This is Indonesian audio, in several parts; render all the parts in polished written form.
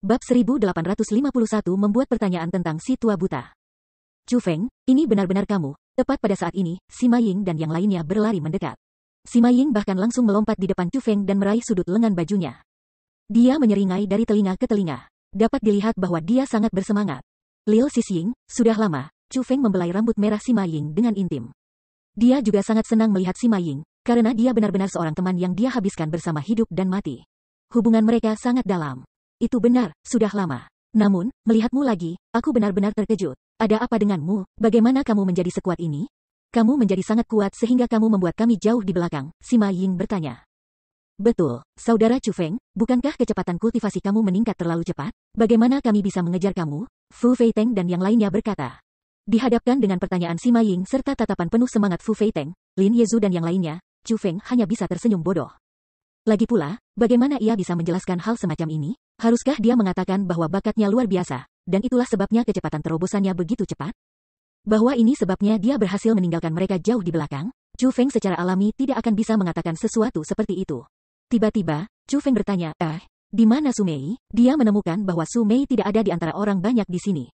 Bab 1851 membuat pertanyaan tentang si tua buta. Chu Feng, ini benar-benar kamu. Tepat pada saat ini, Sima Ying dan yang lainnya berlari mendekat. Sima Ying bahkan langsung melompat di depan Chu Feng dan meraih sudut lengan bajunya. Dia menyeringai dari telinga ke telinga. Dapat dilihat bahwa dia sangat bersemangat. Lil Xixing, sudah lama, Chu Feng membelai rambut merah Sima Ying dengan intim. Dia juga sangat senang melihat Sima Ying, karena dia benar-benar seorang teman yang dia habiskan bersama hidup dan mati. Hubungan mereka sangat dalam. Itu benar, sudah lama. Namun, melihatmu lagi, aku benar-benar terkejut. Ada apa denganmu? Bagaimana kamu menjadi sekuat ini? Kamu menjadi sangat kuat sehingga kamu membuat kami jauh di belakang, Sima Ying bertanya. Betul, saudara Chu Feng, bukankah kecepatan kultivasi kamu meningkat terlalu cepat? Bagaimana kami bisa mengejar kamu? Fu Feiteng dan yang lainnya berkata. Dihadapkan dengan pertanyaan Sima Ying serta tatapan penuh semangat Fu Feiteng, Lin Yezu dan yang lainnya, Chu Feng hanya bisa tersenyum bodoh. Lagi pula, bagaimana ia bisa menjelaskan hal semacam ini? Haruskah dia mengatakan bahwa bakatnya luar biasa, dan itulah sebabnya kecepatan terobosannya begitu cepat? Bahwa ini sebabnya dia berhasil meninggalkan mereka jauh di belakang? Chu Feng secara alami tidak akan bisa mengatakan sesuatu seperti itu. Tiba-tiba, Chu Feng bertanya, di mana Su Mei? Dia menemukan bahwa Su Mei tidak ada di antara orang banyak di sini.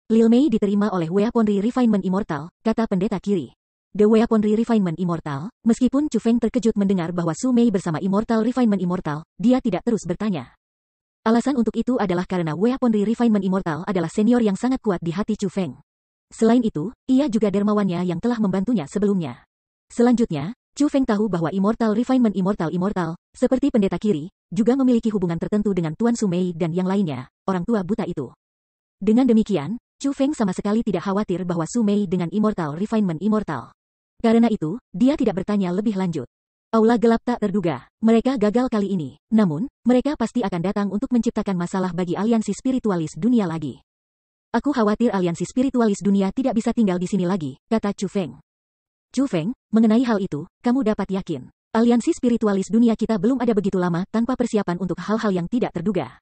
Lil Mei diterima oleh Weaponry Refinement Immortal, kata pendeta kiri. The Weaponry Refinement Immortal, meskipun Chu Feng terkejut mendengar bahwa Su Mei bersama Immortal Refinement Immortal, dia tidak terus bertanya. Alasan untuk itu adalah karena Weaponry Refinement Immortal adalah senior yang sangat kuat di hati Chu Feng. Selain itu, ia juga dermawannya yang telah membantunya sebelumnya. Selanjutnya, Chu Feng tahu bahwa Immortal Refinement Immortal, seperti pendeta kiri, juga memiliki hubungan tertentu dengan Tuan Su Mei dan yang lainnya, orang tua buta itu. Dengan demikian, Chu Feng sama sekali tidak khawatir bahwa Su Mei dengan Immortal Refinement Immortal. Karena itu, dia tidak bertanya lebih lanjut. Aula gelap tak terduga. Mereka gagal kali ini. Namun, mereka pasti akan datang untuk menciptakan masalah bagi aliansi spiritualis dunia lagi. Aku khawatir aliansi spiritualis dunia tidak bisa tinggal di sini lagi, kata Chu Feng. Chu Feng, mengenai hal itu, kamu dapat yakin. Aliansi spiritualis dunia kita belum ada begitu lama tanpa persiapan untuk hal-hal yang tidak terduga.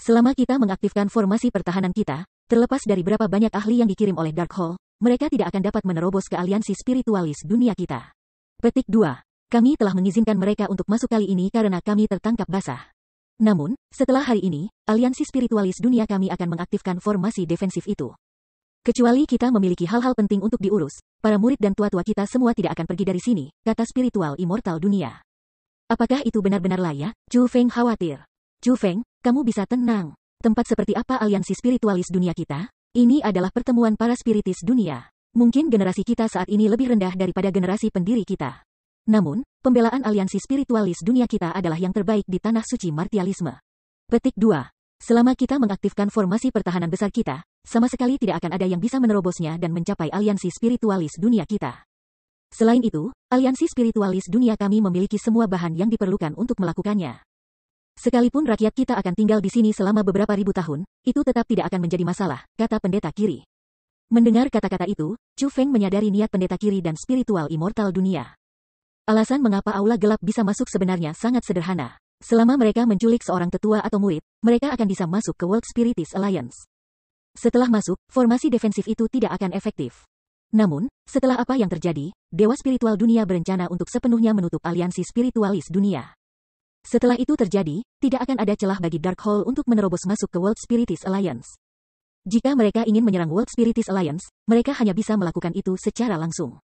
Selama kita mengaktifkan formasi pertahanan kita, terlepas dari berapa banyak ahli yang dikirim oleh Darkhold, mereka tidak akan dapat menerobos ke aliansi spiritualis dunia kita. Petik 2. Kami telah mengizinkan mereka untuk masuk kali ini karena kami tertangkap basah. Namun, setelah hari ini, aliansi spiritualis dunia kami akan mengaktifkan formasi defensif itu. Kecuali kita memiliki hal-hal penting untuk diurus, para murid dan tua-tua kita semua tidak akan pergi dari sini, kata spiritual immortal dunia. Apakah itu benar-benar layak? Chu Feng khawatir. Chu Feng, kamu bisa tenang. Tempat seperti apa aliansi spiritualis dunia kita? Ini adalah pertemuan para spiritis dunia. Mungkin generasi kita saat ini lebih rendah daripada generasi pendiri kita. Namun, pembelaan aliansi spiritualis dunia kita adalah yang terbaik di tanah suci martialisme. Petik 2. Selama kita mengaktifkan formasi pertahanan besar kita, sama sekali tidak akan ada yang bisa menerobosnya dan mencapai aliansi spiritualis dunia kita. Selain itu, aliansi spiritualis dunia kami memiliki semua bahan yang diperlukan untuk melakukannya. Sekalipun rakyat kita akan tinggal di sini selama beberapa ribu tahun, itu tetap tidak akan menjadi masalah, kata pendeta kiri. Mendengar kata-kata itu, Chu Feng menyadari niat pendeta kiri dan spiritual immortal dunia. Alasan mengapa aula gelap bisa masuk sebenarnya sangat sederhana. Selama mereka menculik seorang tetua atau murid, mereka akan bisa masuk ke World Spiritis Alliance. Setelah masuk, formasi defensif itu tidak akan efektif. Namun, setelah apa yang terjadi, Dewa Spiritual Dunia berencana untuk sepenuhnya menutup aliansi spiritualis dunia. Setelah itu terjadi, tidak akan ada celah bagi Darkhold untuk menerobos masuk ke World Spiritis Alliance. Jika mereka ingin menyerang World Spiritis Alliance, mereka hanya bisa melakukan itu secara langsung.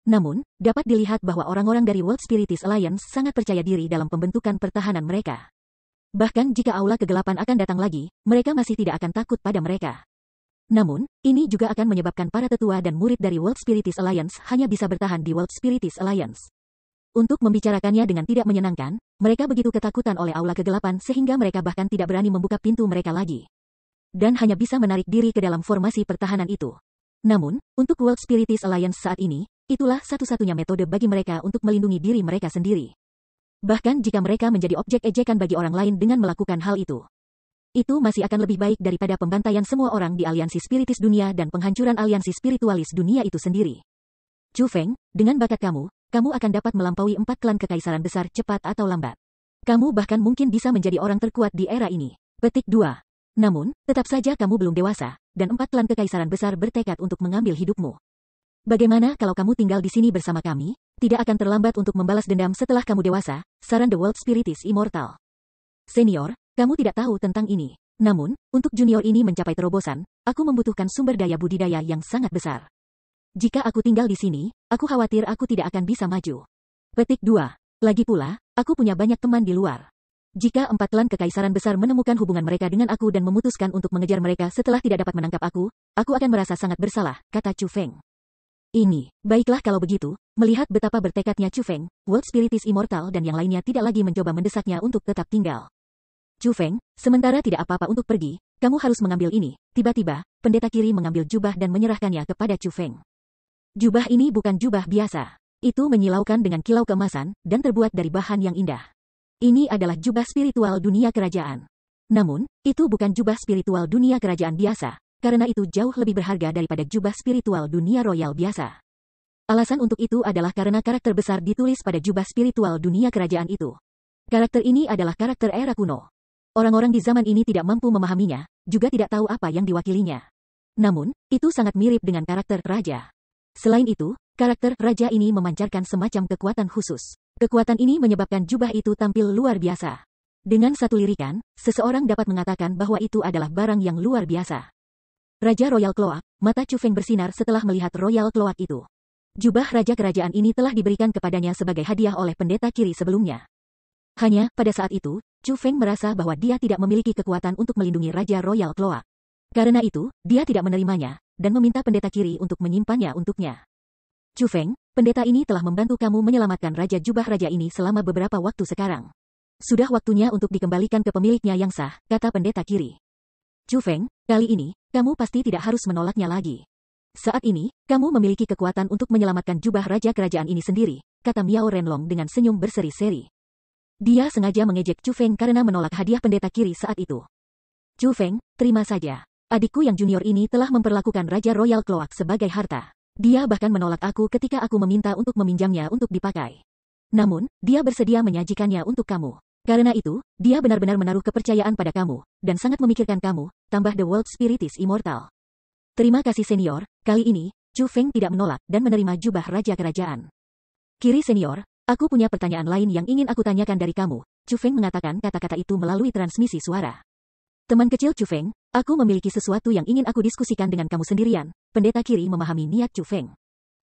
Namun, dapat dilihat bahwa orang-orang dari World Spiritis Alliance sangat percaya diri dalam pembentukan pertahanan mereka. Bahkan jika aula kegelapan akan datang lagi, mereka masih tidak akan takut pada mereka. Namun, ini juga akan menyebabkan para tetua dan murid dari World Spiritis Alliance hanya bisa bertahan di World Spiritis Alliance. Untuk membicarakannya dengan tidak menyenangkan, mereka begitu ketakutan oleh aula kegelapan sehingga mereka bahkan tidak berani membuka pintu mereka lagi. Dan hanya bisa menarik diri ke dalam formasi pertahanan itu. Namun, untuk World Spiritis Alliance saat ini, itulah satu-satunya metode bagi mereka untuk melindungi diri mereka sendiri. Bahkan jika mereka menjadi objek ejekan bagi orang lain dengan melakukan hal itu. Itu masih akan lebih baik daripada pembantaian semua orang di aliansi spiritis dunia dan penghancuran aliansi spiritualis dunia itu sendiri. Chu Feng, dengan bakat kamu akan dapat melampaui 4 klan kekaisaran besar cepat atau lambat. Kamu bahkan mungkin bisa menjadi orang terkuat di era ini. Petik 2. Namun, tetap saja kamu belum dewasa, dan 4 klan kekaisaran besar bertekad untuk mengambil hidupmu. Bagaimana kalau kamu tinggal di sini bersama kami? Tidak akan terlambat untuk membalas dendam setelah kamu dewasa, saran The World Spiritis Immortal. Senior, kamu tidak tahu tentang ini. Namun, untuk junior ini mencapai terobosan, aku membutuhkan sumber daya budidaya yang sangat besar. Jika aku tinggal di sini, aku khawatir aku tidak akan bisa maju. Petik 2. Lagi pula, aku punya banyak teman di luar. Jika 4 klan kekaisaran besar menemukan hubungan mereka dengan aku dan memutuskan untuk mengejar mereka setelah tidak dapat menangkap aku akan merasa sangat bersalah, kata Chu Feng. Baiklah kalau begitu, melihat betapa bertekadnya Chu Feng, World Spirit is Immortal dan yang lainnya tidak lagi mencoba mendesaknya untuk tetap tinggal. Chu Feng, sementara tidak apa-apa untuk pergi, kamu harus mengambil ini. Tiba-tiba, pendeta kiri mengambil jubah dan menyerahkannya kepada Chu Feng. Jubah ini bukan jubah biasa. Itu menyilaukan dengan kilau keemasan, dan terbuat dari bahan yang indah. Ini adalah jubah spiritual dunia kerajaan. Namun, itu bukan jubah spiritual dunia kerajaan biasa, karena itu jauh lebih berharga daripada jubah spiritual dunia royal biasa. Alasan untuk itu adalah karena karakter besar ditulis pada jubah spiritual dunia kerajaan itu. Karakter ini adalah karakter era kuno. Orang-orang di zaman ini tidak mampu memahaminya, juga tidak tahu apa yang diwakilinya. Namun, itu sangat mirip dengan karakter raja. Selain itu, karakter raja ini memancarkan semacam kekuatan khusus. Kekuatan ini menyebabkan jubah itu tampil luar biasa. Dengan satu lirikan, seseorang dapat mengatakan bahwa itu adalah barang yang luar biasa. Raja Royal Cloak, mata Chu Feng bersinar setelah melihat Royal Cloak itu. Jubah raja kerajaan ini telah diberikan kepadanya sebagai hadiah oleh pendeta kiri sebelumnya. Hanya, pada saat itu, Chu Feng merasa bahwa dia tidak memiliki kekuatan untuk melindungi Raja Royal Cloak. Karena itu, dia tidak menerimanya, dan meminta pendeta kiri untuk menyimpannya untuknya. Chu Feng, pendeta ini telah membantu kamu menyelamatkan Raja Jubah Raja ini selama beberapa waktu sekarang. Sudah waktunya untuk dikembalikan ke pemiliknya yang sah, kata pendeta kiri. Chu Feng, kali ini, kamu pasti tidak harus menolaknya lagi. Saat ini, kamu memiliki kekuatan untuk menyelamatkan jubah Raja kerajaan ini sendiri, kata Miao Renlong dengan senyum berseri-seri. Dia sengaja mengejek Chu Feng karena menolak hadiah pendeta kiri saat itu. Chu Feng, terima saja. Adikku yang junior ini telah memperlakukan Raja Royal Cloak sebagai harta. Dia bahkan menolak aku ketika aku meminta untuk meminjamnya untuk dipakai. Namun, dia bersedia menyajikannya untuk kamu. Karena itu, dia benar-benar menaruh kepercayaan pada kamu, dan sangat memikirkan kamu, tambah The World Spirit is Immortal. Terima kasih senior, kali ini, Chu Feng tidak menolak dan menerima jubah Raja Kerajaan. Kiri senior, aku punya pertanyaan lain yang ingin aku tanyakan dari kamu. Chu Feng mengatakan kata-kata itu melalui transmisi suara. Teman kecil Chu Feng, aku memiliki sesuatu yang ingin aku diskusikan dengan kamu sendirian. Pendeta kiri memahami niat Chu Feng.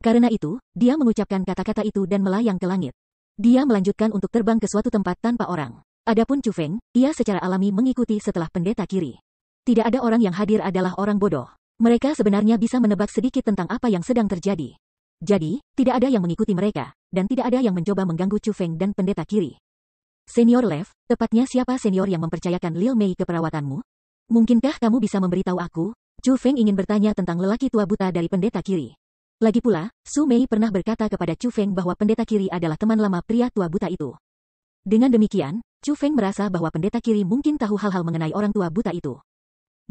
Karena itu, dia mengucapkan kata-kata itu dan melayang ke langit. Dia melanjutkan untuk terbang ke suatu tempat tanpa orang. Adapun Chu Feng, ia secara alami mengikuti setelah pendeta kiri. Tidak ada orang yang hadir adalah orang bodoh. Mereka sebenarnya bisa menebak sedikit tentang apa yang sedang terjadi. Jadi, tidak ada yang mengikuti mereka, dan tidak ada yang mencoba mengganggu Chu Feng dan pendeta kiri. Senior Lev, tepatnya siapa senior yang mempercayakan Lil Mei ke perawatanmu? Mungkinkah kamu bisa memberitahu aku? Chu Feng ingin bertanya tentang lelaki tua buta dari pendeta kiri. Lagi pula, Su Mei pernah berkata kepada Chu Feng bahwa pendeta kiri adalah teman lama pria tua buta itu. Dengan demikian, Chu Feng merasa bahwa pendeta kiri mungkin tahu hal-hal mengenai orang tua buta itu.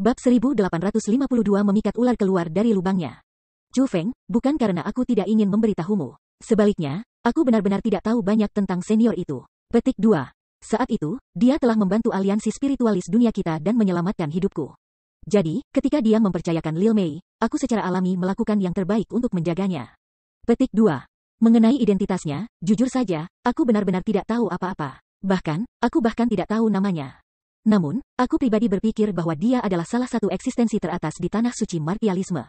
Bab 1852 memikat ular keluar dari lubangnya. Chu Feng, bukan karena aku tidak ingin memberitahumu. Sebaliknya, aku benar-benar tidak tahu banyak tentang senior itu. Petik 2. Saat itu, dia telah membantu aliansi spiritualis dunia kita dan menyelamatkan hidupku. Jadi, ketika dia mempercayakan Lil Mei, aku secara alami melakukan yang terbaik untuk menjaganya. Petik 2. Mengenai identitasnya, jujur saja, aku benar-benar tidak tahu apa-apa. Bahkan, aku bahkan tidak tahu namanya. Namun, aku pribadi berpikir bahwa dia adalah salah satu eksistensi teratas di tanah suci martialisme.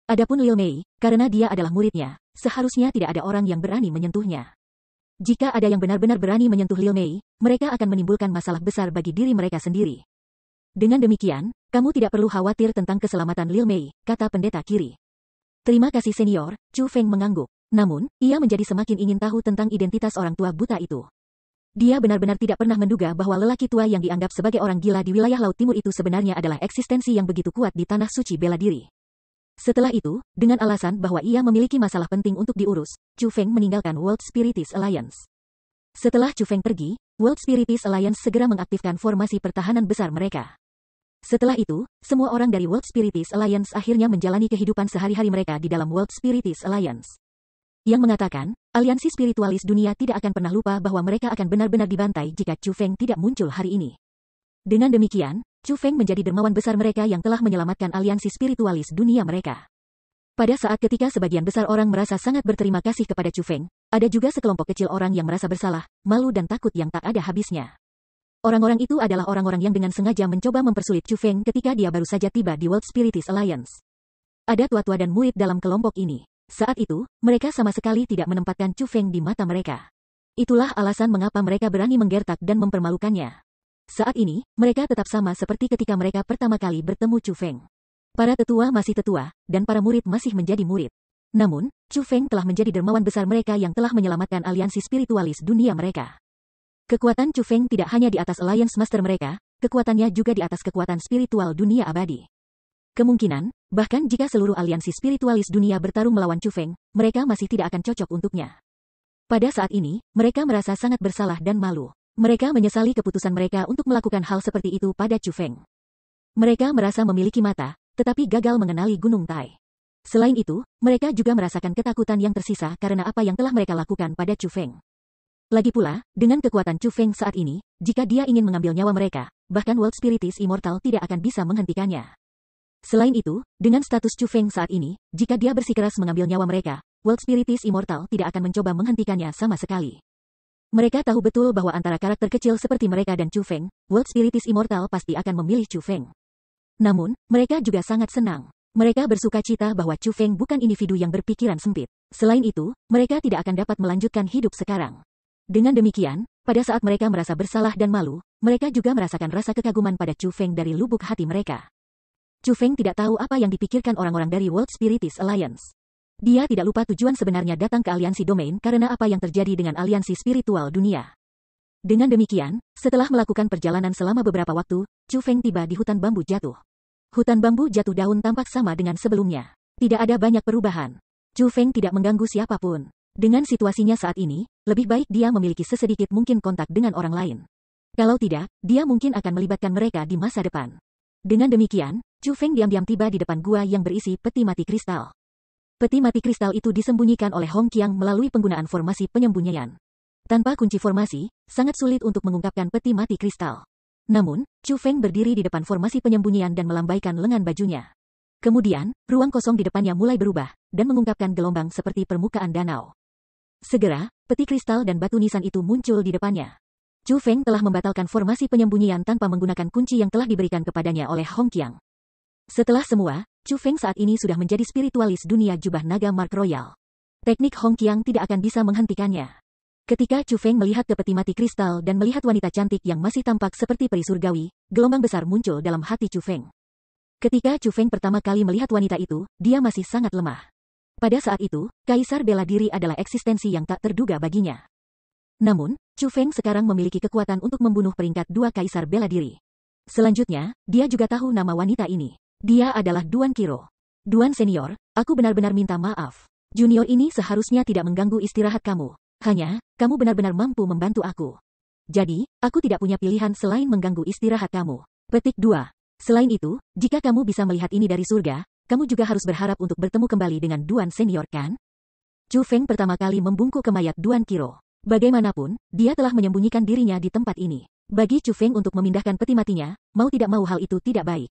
Adapun Lil Mei, karena dia adalah muridnya, seharusnya tidak ada orang yang berani menyentuhnya. Jika ada yang benar-benar berani menyentuh Lil Mei, mereka akan menimbulkan masalah besar bagi diri mereka sendiri. Dengan demikian, kamu tidak perlu khawatir tentang keselamatan Lil Mei, kata pendeta kiri. Terima kasih senior, Chu Feng mengangguk. Namun, ia menjadi semakin ingin tahu tentang identitas orang tua buta itu. Dia benar-benar tidak pernah menduga bahwa lelaki tua yang dianggap sebagai orang gila di wilayah Laut Timur itu sebenarnya adalah eksistensi yang begitu kuat di tanah suci bela diri. Setelah itu, dengan alasan bahwa ia memiliki masalah penting untuk diurus, Chu Feng meninggalkan World Spiritist Alliance. Setelah Chu Feng pergi, World Spiritist Alliance segera mengaktifkan formasi pertahanan besar mereka. Setelah itu, semua orang dari World Spiritist Alliance akhirnya menjalani kehidupan sehari-hari mereka di dalam World Spiritist Alliance. Yang mengatakan, aliansi spiritualis dunia tidak akan pernah lupa bahwa mereka akan benar-benar dibantai jika Chu Feng tidak muncul hari ini. Dengan demikian, Chu Feng menjadi dermawan besar mereka yang telah menyelamatkan aliansi spiritualis dunia mereka. Pada saat ketika sebagian besar orang merasa sangat berterima kasih kepada Chu Feng, ada juga sekelompok kecil orang yang merasa bersalah, malu dan takut yang tak ada habisnya. Orang-orang itu adalah orang-orang yang dengan sengaja mencoba mempersulit Chu Feng ketika dia baru saja tiba di World Spiritist Alliance. Ada tua-tua dan murid dalam kelompok ini. Saat itu, mereka sama sekali tidak menempatkan Chu Feng di mata mereka. Itulah alasan mengapa mereka berani menggertak dan mempermalukannya. Saat ini, mereka tetap sama seperti ketika mereka pertama kali bertemu Chu Feng. Para tetua masih tetua, dan para murid masih menjadi murid. Namun, Chu Feng telah menjadi dermawan besar mereka yang telah menyelamatkan aliansi spiritualis dunia mereka. Kekuatan Chu Feng tidak hanya di atas Alliance Master mereka, kekuatannya juga di atas kekuatan spiritual dunia abadi. Kemungkinan, bahkan jika seluruh aliansi spiritualis dunia bertarung melawan Chu Feng, mereka masih tidak akan cocok untuknya. Pada saat ini, mereka merasa sangat bersalah dan malu. Mereka menyesali keputusan mereka untuk melakukan hal seperti itu pada Chu Feng. Mereka merasa memiliki mata, tetapi gagal mengenali Gunung Tai. Selain itu, mereka juga merasakan ketakutan yang tersisa karena apa yang telah mereka lakukan pada Chu Feng. Lagi pula, dengan kekuatan Chu Feng saat ini, jika dia ingin mengambil nyawa mereka, bahkan World Spiritist Immortal tidak akan bisa menghentikannya. Selain itu, dengan status Chu Feng saat ini, jika dia bersikeras mengambil nyawa mereka, World Spiritist Immortal tidak akan mencoba menghentikannya sama sekali. Mereka tahu betul bahwa antara karakter kecil seperti mereka dan Chu Feng, World Spiritist Immortal pasti akan memilih Chu Feng. Namun, mereka juga sangat senang. Mereka bersuka cita bahwa Chu Feng bukan individu yang berpikiran sempit. Selain itu, mereka tidak akan dapat melanjutkan hidup sekarang. Dengan demikian, pada saat mereka merasa bersalah dan malu, mereka juga merasakan rasa kekaguman pada Chu Feng dari lubuk hati mereka. Chu Feng tidak tahu apa yang dipikirkan orang-orang dari World Spiritist Alliance. Dia tidak lupa tujuan sebenarnya datang ke aliansi domain karena apa yang terjadi dengan aliansi spiritual dunia. Dengan demikian, setelah melakukan perjalanan selama beberapa waktu, Chu Feng tiba di hutan bambu jatuh. Hutan bambu jatuh daun tampak sama dengan sebelumnya. Tidak ada banyak perubahan. Chu Feng tidak mengganggu siapapun. Dengan situasinya saat ini, lebih baik dia memiliki sesedikit mungkin kontak dengan orang lain. Kalau tidak, dia mungkin akan melibatkan mereka di masa depan. Dengan demikian, Chu Feng diam-diam tiba di depan gua yang berisi peti mati kristal. Peti mati kristal itu disembunyikan oleh Hong Qiang melalui penggunaan formasi penyembunyian. Tanpa kunci formasi, sangat sulit untuk mengungkapkan peti mati kristal. Namun, Chu Feng berdiri di depan formasi penyembunyian dan melambaikan lengan bajunya. Kemudian, ruang kosong di depannya mulai berubah, dan mengungkapkan gelombang seperti permukaan danau. Segera, peti kristal dan batu nisan itu muncul di depannya. Chu Feng telah membatalkan formasi penyembunyian tanpa menggunakan kunci yang telah diberikan kepadanya oleh Hong Qiang. Setelah semua, Chu Feng saat ini sudah menjadi spiritualis dunia jubah naga Mark Royal. Teknik Hong Qiang tidak akan bisa menghentikannya. Ketika Chu Feng melihat ke peti mati kristal dan melihat wanita cantik yang masih tampak seperti peri surgawi, gelombang besar muncul dalam hati Chu Feng. Ketika Chu Feng pertama kali melihat wanita itu, dia masih sangat lemah. Pada saat itu, Kaisar Bela Diri adalah eksistensi yang tak terduga baginya. Namun, Chu Feng sekarang memiliki kekuatan untuk membunuh peringkat 2 Kaisar Bela Diri. Selanjutnya, dia juga tahu nama wanita ini. Dia adalah Duan Qiro. Duan Senior, aku benar-benar minta maaf. Junior ini seharusnya tidak mengganggu istirahat kamu. Hanya, kamu benar-benar mampu membantu aku. Jadi, aku tidak punya pilihan selain mengganggu istirahat kamu. Petik 2. Selain itu, jika kamu bisa melihat ini dari surga, kamu juga harus berharap untuk bertemu kembali dengan Duan Senior kan? Chu Feng pertama kali membungkuk ke mayat Duan Qiro. Bagaimanapun, dia telah menyembunyikan dirinya di tempat ini. Bagi Chu Feng untuk memindahkan peti matinya, mau tidak mau hal itu tidak baik.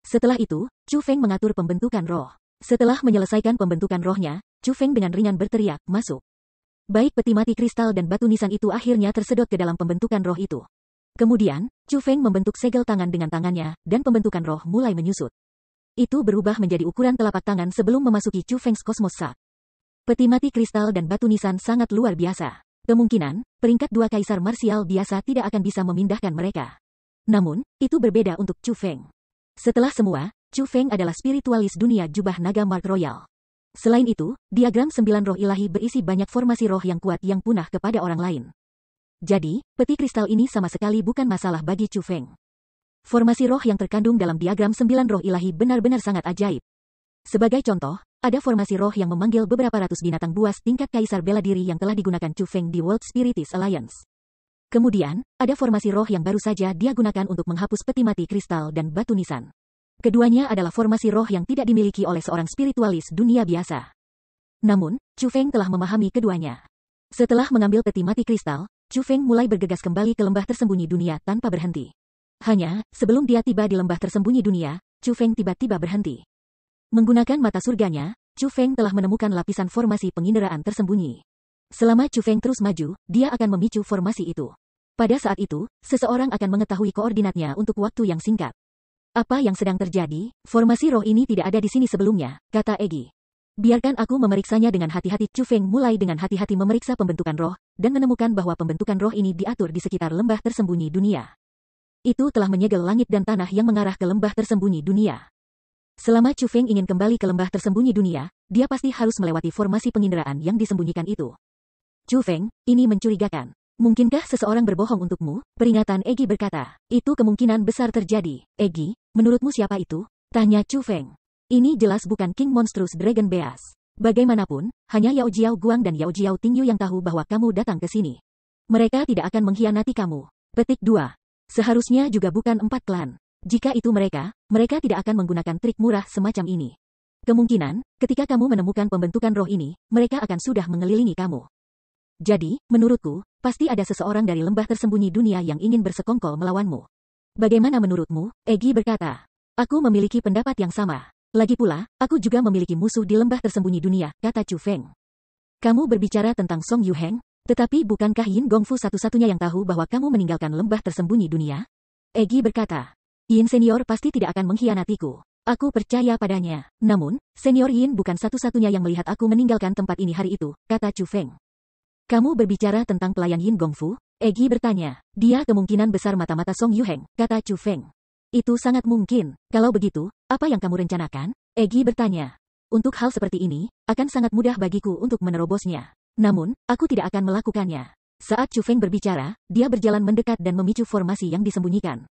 Setelah itu, Chu Feng mengatur pembentukan roh. Setelah menyelesaikan pembentukan rohnya, Chu Feng dengan ringan berteriak, masuk. Baik peti mati kristal dan batu nisan itu akhirnya tersedot ke dalam pembentukan roh itu. Kemudian, Chu Feng membentuk segel tangan dengan tangannya, dan pembentukan roh mulai menyusut. Itu berubah menjadi ukuran telapak tangan sebelum memasuki Chu Feng's Cosmos Shard. Peti mati kristal dan batu nisan sangat luar biasa. Kemungkinan, peringkat 2 kaisar marsial biasa tidak akan bisa memindahkan mereka. Namun, itu berbeda untuk Chu Feng. Setelah semua, Chu Feng adalah spiritualis dunia jubah naga Mark Royal. Selain itu, diagram 9 roh ilahi berisi banyak formasi roh yang kuat yang punah kepada orang lain. Jadi, peti kristal ini sama sekali bukan masalah bagi Chu Feng. Formasi roh yang terkandung dalam diagram 9 roh ilahi benar-benar sangat ajaib. Sebagai contoh, ada formasi roh yang memanggil beberapa ratus binatang buas tingkat kaisar bela diri yang telah digunakan Chu Feng di World Spiritist Alliance. Kemudian, ada formasi roh yang baru saja dia gunakan untuk menghapus peti mati kristal dan batu nisan. Keduanya adalah formasi roh yang tidak dimiliki oleh seorang spiritualis dunia biasa. Namun, Chu Feng telah memahami keduanya. Setelah mengambil peti mati kristal, Chu Feng mulai bergegas kembali ke lembah tersembunyi dunia tanpa berhenti. Hanya, sebelum dia tiba di lembah tersembunyi dunia, Chu Feng tiba-tiba berhenti. Menggunakan mata surganya, Chu Feng telah menemukan lapisan formasi penginderaan tersembunyi. Selama Chu Feng terus maju, dia akan memicu formasi itu. Pada saat itu, seseorang akan mengetahui koordinatnya untuk waktu yang singkat. Apa yang sedang terjadi? Formasi roh ini tidak ada di sini sebelumnya, kata Egi. Biarkan aku memeriksanya dengan hati-hati. Chu Feng mulai dengan hati-hati memeriksa pembentukan roh, dan menemukan bahwa pembentukan roh ini diatur di sekitar lembah tersembunyi dunia. Itu telah menyegel langit dan tanah yang mengarah ke lembah tersembunyi dunia. Selama Chu Feng ingin kembali ke lembah tersembunyi dunia, dia pasti harus melewati formasi penginderaan yang disembunyikan itu. Chu Feng, ini mencurigakan. Mungkinkah seseorang berbohong untukmu? Peringatan Egi berkata. Itu kemungkinan besar terjadi. Egi, menurutmu siapa itu? Tanya Chu Feng. Ini jelas bukan King Monstrous Dragon Beast. Bagaimanapun, hanya Yao Jiao Guang dan Yao Jiao Tingyu yang tahu bahwa kamu datang ke sini. Mereka tidak akan mengkhianati kamu. Petik 2. Seharusnya juga bukan 4 klan. Jika itu mereka tidak akan menggunakan trik murah semacam ini. Kemungkinan, ketika kamu menemukan pembentukan roh ini, mereka akan sudah mengelilingi kamu. Jadi, menurutku, pasti ada seseorang dari lembah tersembunyi dunia yang ingin bersekongkol melawanmu. Bagaimana menurutmu? Egi berkata. Aku memiliki pendapat yang sama. Lagi pula, aku juga memiliki musuh di lembah tersembunyi dunia, kata Chu Feng. Kamu berbicara tentang Song Yuheng? Tetapi bukankah Yin Gongfu satu-satunya yang tahu bahwa kamu meninggalkan lembah tersembunyi dunia? Egi berkata. Yin Senior pasti tidak akan mengkhianatiku. Aku percaya padanya. Namun, Senior Yin bukan satu-satunya yang melihat aku meninggalkan tempat ini hari itu, kata Chu Feng. Kamu berbicara tentang pelayan Yin Gongfu? Egi bertanya. Dia kemungkinan besar mata-mata Song Yuheng, kata Chu Feng. Itu sangat mungkin. Kalau begitu, apa yang kamu rencanakan? Egi bertanya. Untuk hal seperti ini, akan sangat mudah bagiku untuk menerobosnya. Namun, aku tidak akan melakukannya. Saat Chu Feng berbicara, dia berjalan mendekat dan memicu formasi yang disembunyikan.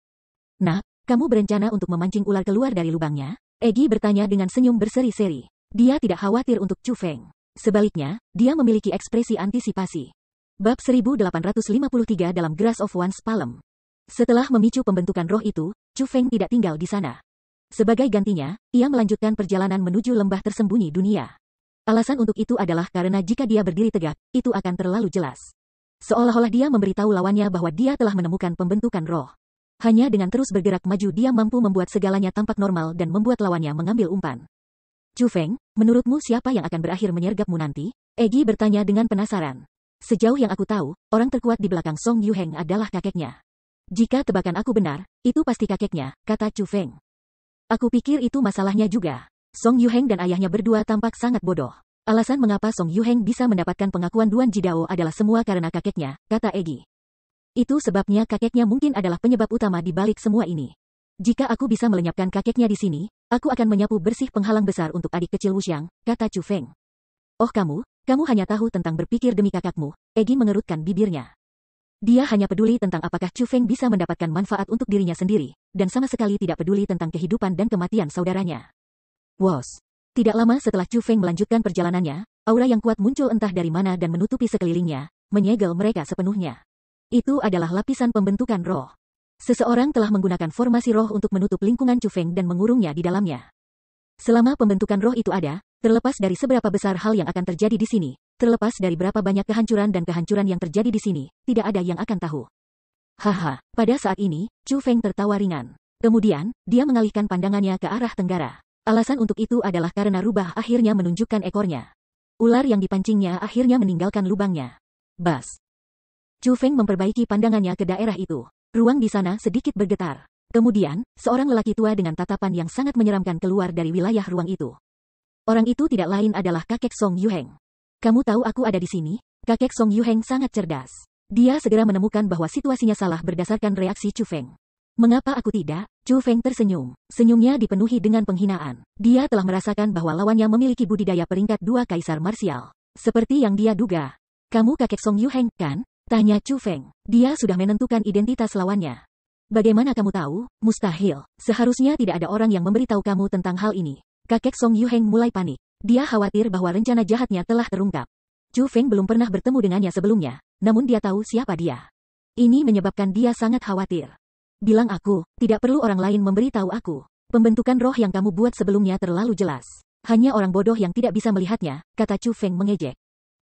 Nah, kamu berencana untuk memancing ular keluar dari lubangnya? Egi bertanya dengan senyum berseri-seri. Dia tidak khawatir untuk Chu Feng. Sebaliknya, dia memiliki ekspresi antisipasi. Bab 1853 dalam Grass of One's Palm. Setelah memicu pembentukan roh itu, Chu Feng tidak tinggal di sana. Sebagai gantinya, ia melanjutkan perjalanan menuju lembah tersembunyi dunia. Alasan untuk itu adalah karena jika dia berdiri tegak, itu akan terlalu jelas. Seolah-olah dia memberitahu lawannya bahwa dia telah menemukan pembentukan roh. Hanya dengan terus bergerak maju dia mampu membuat segalanya tampak normal dan membuat lawannya mengambil umpan. Chu Feng, menurutmu siapa yang akan berakhir menyergapmu nanti? Egi bertanya dengan penasaran. Sejauh yang aku tahu, orang terkuat di belakang Song Yuheng adalah kakeknya. Jika tebakan aku benar, itu pasti kakeknya, kata Chu Feng. Aku pikir itu masalahnya juga. Song Yuheng dan ayahnya berdua tampak sangat bodoh. Alasan mengapa Song Yuheng bisa mendapatkan pengakuan Duan Jidao adalah semua karena kakeknya, kata Egi. Itu sebabnya kakeknya mungkin adalah penyebab utama di balik semua ini. Jika aku bisa melenyapkan kakeknya di sini, aku akan menyapu bersih penghalang besar untuk adik kecil Wuxiang, kata Chu Feng. Oh kamu hanya tahu tentang berpikir demi kakakmu, Egi mengerutkan bibirnya. Dia hanya peduli tentang apakah Chu Feng bisa mendapatkan manfaat untuk dirinya sendiri, dan sama sekali tidak peduli tentang kehidupan dan kematian saudaranya. Wos. Tidak lama setelah Chu Feng melanjutkan perjalanannya, aura yang kuat muncul entah dari mana dan menutupi sekelilingnya, menyegel mereka sepenuhnya. Itu adalah lapisan pembentukan roh. Seseorang telah menggunakan formasi roh untuk menutup lingkungan Chu Feng dan mengurungnya di dalamnya. Selama pembentukan roh itu ada, terlepas dari seberapa besar hal yang akan terjadi di sini, terlepas dari berapa banyak kehancuran yang terjadi di sini, tidak ada yang akan tahu. Haha, pada saat ini, Chu Feng tertawa ringan. Kemudian, dia mengalihkan pandangannya ke arah tenggara. Alasan untuk itu adalah karena rubah akhirnya menunjukkan ekornya. Ular yang dipancingnya akhirnya meninggalkan lubangnya. Bas. Chu Feng memperbaiki pandangannya ke daerah itu. Ruang di sana sedikit bergetar. Kemudian, seorang lelaki tua dengan tatapan yang sangat menyeramkan keluar dari wilayah ruang itu. Orang itu tidak lain adalah kakek Song Yuheng. Kamu tahu aku ada di sini? Kakek Song Yuheng sangat cerdas. Dia segera menemukan bahwa situasinya salah berdasarkan reaksi Chu Feng. Mengapa aku tidak? Chu Feng tersenyum. Senyumnya dipenuhi dengan penghinaan. Dia telah merasakan bahwa lawannya memiliki budidaya peringkat 2 kaisar marsial. Seperti yang dia duga. Kamu kakek Song Yuheng, kan? Tanya Chu Feng. Dia sudah menentukan identitas lawannya. Bagaimana kamu tahu? Mustahil. Seharusnya tidak ada orang yang memberitahu kamu tentang hal ini. Kakek Song Yuheng mulai panik. Dia khawatir bahwa rencana jahatnya telah terungkap. Chu Feng belum pernah bertemu dengannya sebelumnya, namun dia tahu siapa dia. Ini menyebabkan dia sangat khawatir. Bilang aku, tidak perlu orang lain memberitahu aku. Pembentukan roh yang kamu buat sebelumnya terlalu jelas. Hanya orang bodoh yang tidak bisa melihatnya, kata Chu Feng mengejek.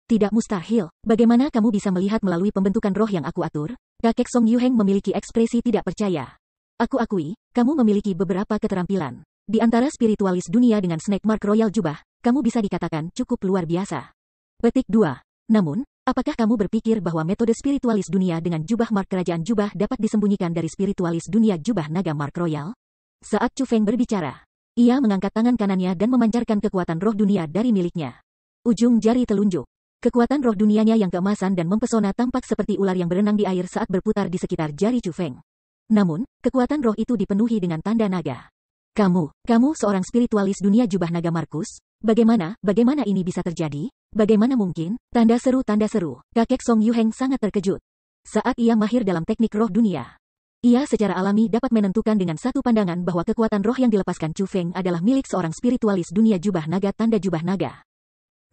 Tidak mustahil, bagaimana kamu bisa melihat melalui pembentukan roh yang aku atur? Kakek Song Yuheng memiliki ekspresi tidak percaya. Aku akui, kamu memiliki beberapa keterampilan. Di antara spiritualis dunia dengan snake mark royal jubah, kamu bisa dikatakan cukup luar biasa. Petik 2. Namun, Apakah kamu berpikir bahwa metode spiritualis dunia dengan jubah mark kerajaan jubah dapat disembunyikan dari spiritualis dunia jubah naga mark royal? Saat Chu Feng berbicara, ia mengangkat tangan kanannya dan memancarkan kekuatan roh dunia dari miliknya. Ujung jari telunjuk. Kekuatan roh dunianya yang keemasan dan mempesona tampak seperti ular yang berenang di air saat berputar di sekitar jari Chu Feng. Namun, kekuatan roh itu dipenuhi dengan tanda naga. Kamu seorang spiritualis dunia jubah naga Markus? Bagaimana ini bisa terjadi? Bagaimana mungkin? Tanda seru. Kakek Song Yuheng sangat terkejut. Saat ia mahir dalam teknik roh dunia, ia secara alami dapat menentukan dengan satu pandangan bahwa kekuatan roh yang dilepaskan Chu Feng adalah milik seorang spiritualis dunia jubah naga tanda jubah naga.